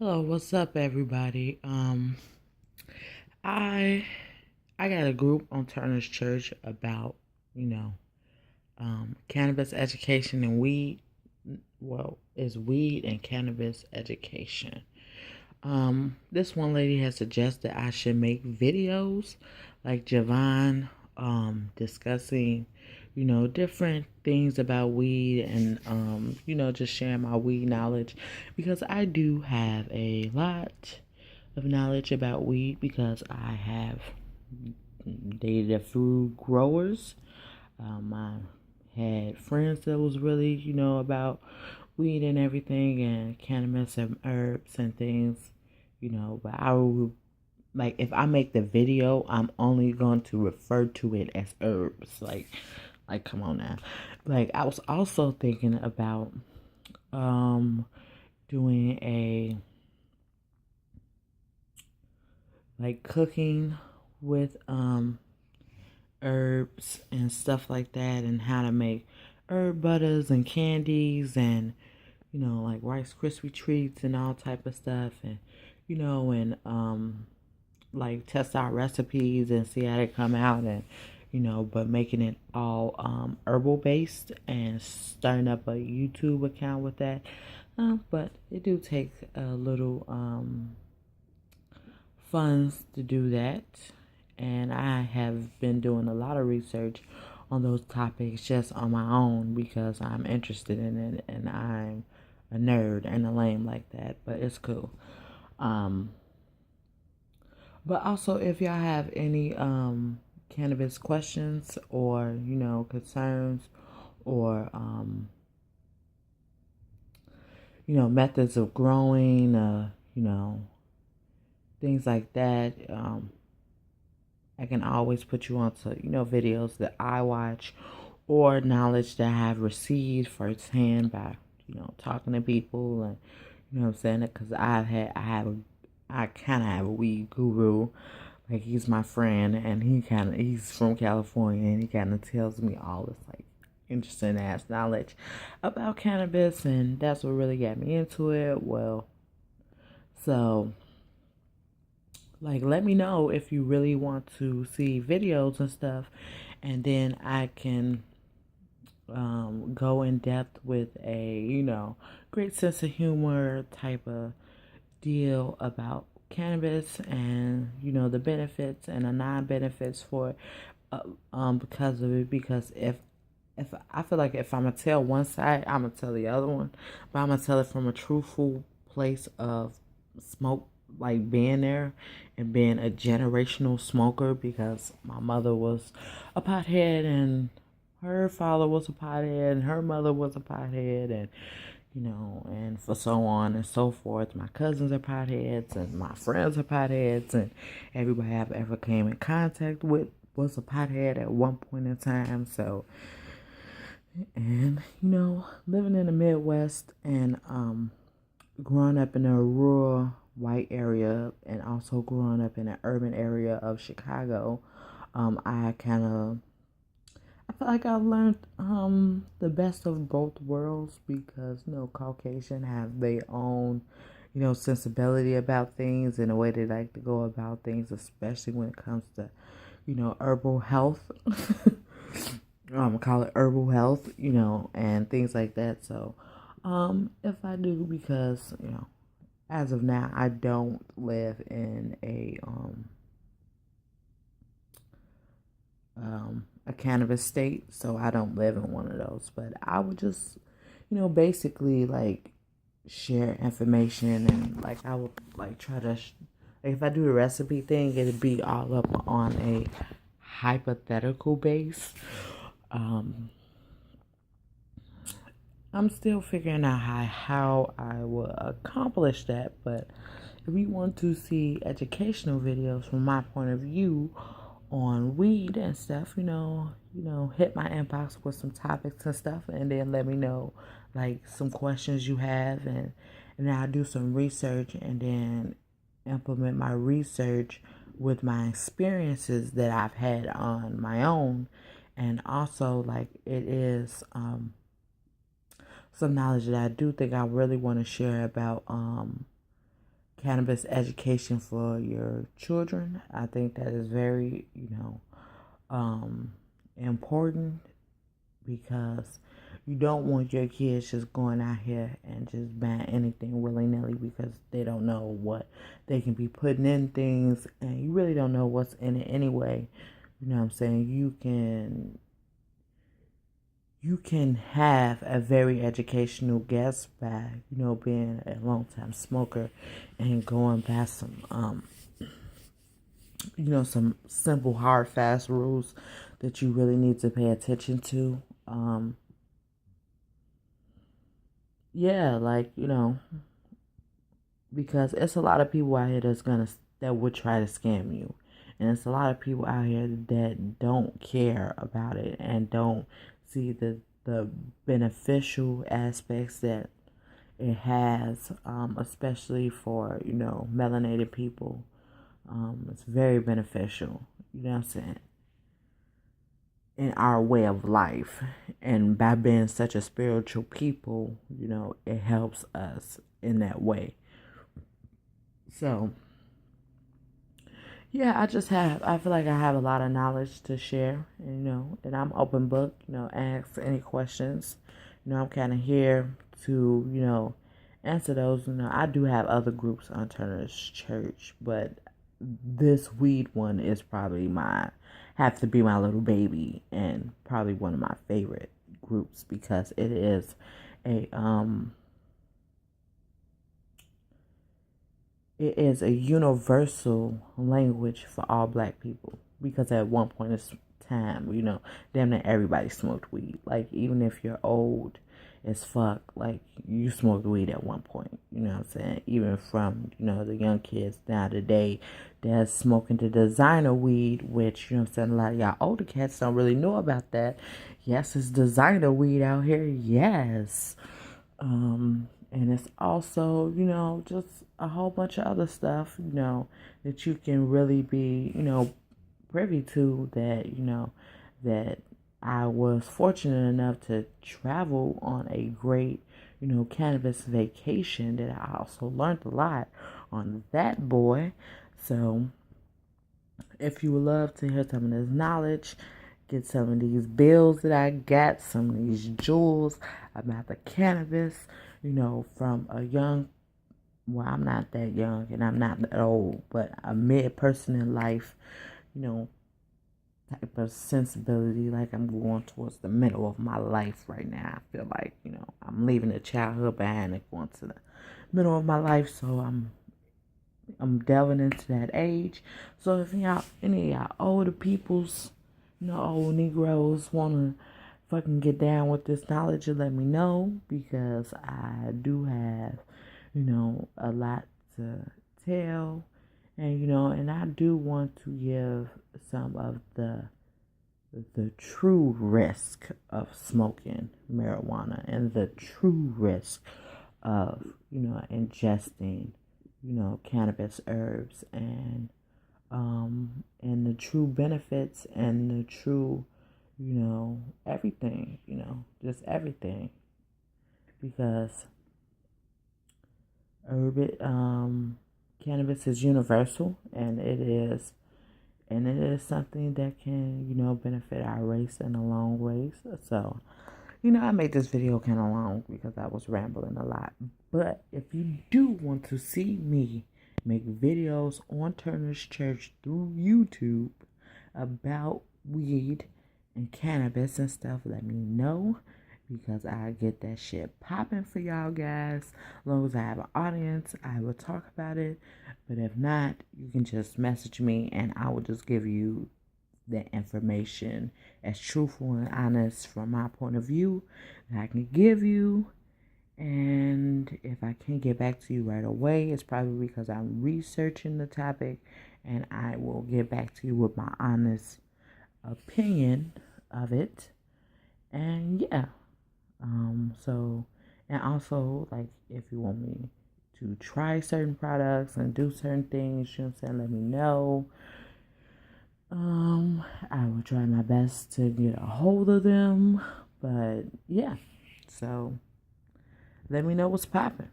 Hello, what's up, everybody? I I got a group on Turner's Church about you know cannabis education and weed. Well, it's weed and cannabis education. This one lady has suggested I should make videos like Javon, discussing different things about weed and just sharing my weed knowledge because I do have a lot of knowledge about weed because I have dated a few growers. I had friends that was really, about weed and everything and cannabis and herbs and things, but I would like if I make the video, I'm only going to refer to it as herbs. Like come on now. Like I was also thinking about um doing a like cooking with herbs and stuff like that and how to make herb butters and candies and like Rice Krispie treats and all type of stuff and like test out recipes and see how they come out and but making it all herbal based and starting up a YouTube account with that. But it do take a little funds to do that. And I have been doing a lot of research on those topics just on my own because I'm interested in it and I'm a nerd and a lame like that, but it's cool. Um, but also, if y'all have any cannabis questions or concerns or methods of growing, things like that, I can always put you onto, videos that I watch or knowledge that I have received firsthand by, talking to people and, what I'm saying? Because I kind of have a weed guru. Like, he's my friend and he's from California and he kind of tells me all this, like, interesting ass knowledge about cannabis. And that's what really got me into it. Well, so like, let me know if you really want to see videos and stuff, and then I can go in depth with a, great sense of humor type of deal about cannabis and, the benefits and the non benefits for because of it. Because if I feel like if I'm gonna tell one side, I'm gonna tell the other one, but I'm gonna tell it from a truthful place of smoke, like being there and being a generational smoker. Because my mother was a pothead, and her father was a pothead, and her mother was a pothead, and and for so on and so forth. My cousins are potheads, and my friends are potheads, and everybody I've ever came in contact with was a pothead at one point in time. So, and living in the Midwest and growing up in a rural white area and also growing up in an urban area of Chicago, I kind of I feel like I've learned the best of both worlds because Caucasian have their own sensibility about things and the way they like to go about things, especially when it comes to herbal health. Call it herbal health, and things like that. So, if I do, because as of now, I don't live in a cannabis state, so I don't live in one of those. But I would just, basically like share information and like I would like try to, like, if I do the recipe thing, it'd be all up on a hypothetical base. Um, I'm still figuring out how I will accomplish that, but if you want to see educational videos from my point of view on weed and stuff, hit my inbox with some topics and stuff and then let me know like some questions you have and then I'll do some research and then implement my research with my experiences that I've had on my own. And also like it is some knowledge that I do think I really want to share about cannabis education for your children. I think that is very, important, because you don't want your kids just going out here and just buying anything willy-nilly, because they don't know what they can be putting in things, and you really don't know what's in it anyway. You know what I'm saying? You can have a very educational guest by, being a long time smoker and going past some simple hard fast rules that you really need to pay attention to. Yeah, like, because it's a lot of people out here that would try to scam you. And it's a lot of people out here that don't care about it and don't see the beneficial aspects that it has, especially for, melanated people. It's very beneficial, you know what I'm saying, in our way of life. And by being such a spiritual people, it helps us in that way. So, yeah, I feel like I have a lot of knowledge to share, and I'm open book, ask any questions. I'm kind of here to, answer those. I do have other groups on Turner's Church, but this weed one is probably have to be my little baby, and probably one of my favorite groups, because it is a a universal language for all black people, because at one point in time, damn near everybody smoked weed. Like, even if you're old as fuck, like, you smoked weed at one point, you know what I'm saying? Even from, the young kids now today that's smoking the designer weed, which, I'm saying, a lot of y'all older cats don't really know about that. Yes, it's designer weed out here, yes. And it's also, just a whole bunch of other stuff, that you can really be, privy to, that I was fortunate enough to travel on a great, cannabis vacation, that I also learned a lot on that, boy. So if you would love to hear some of this knowledge, get some of these bills that I got, some of these jewels about the cannabis, from a young, well, I'm not that young and I'm not that old, but a mid person in life, type of sensibility. Like, I'm going towards the middle of my life right now. I feel like, I'm leaving the childhood behind and going to the middle of my life. So I'm delving into that age. So if any of y'all older peoples, old Negroes want to fucking get down with this knowledge, and let me know, because I do have, a lot to tell, and I do want to give some of the true risk of smoking marijuana, and the true risk of, ingesting, cannabis herbs, and the true benefits, and the true, everything, just everything, because cannabis is universal, and it is something that can, benefit our race in a long race. So, I made this video kind of long because I was rambling a lot. But if you do want to see me make videos on Turner's Church through YouTube about weed and cannabis and stuff, let me know, because I get that shit popping for y'all guys. As long as I have an audience, I will talk about it. But if not, you can just message me, and I will just give you the information as truthful and honest from my point of view that I can give you. And if I can't get back to you right away, it's probably because I'm researching the topic, and I will get back to you with my honest opinion of it. And yeah, so, and also, like, if you want me to try certain products and do certain things, let me know. I will try my best to get a hold of them, but yeah, so let me know what's popping.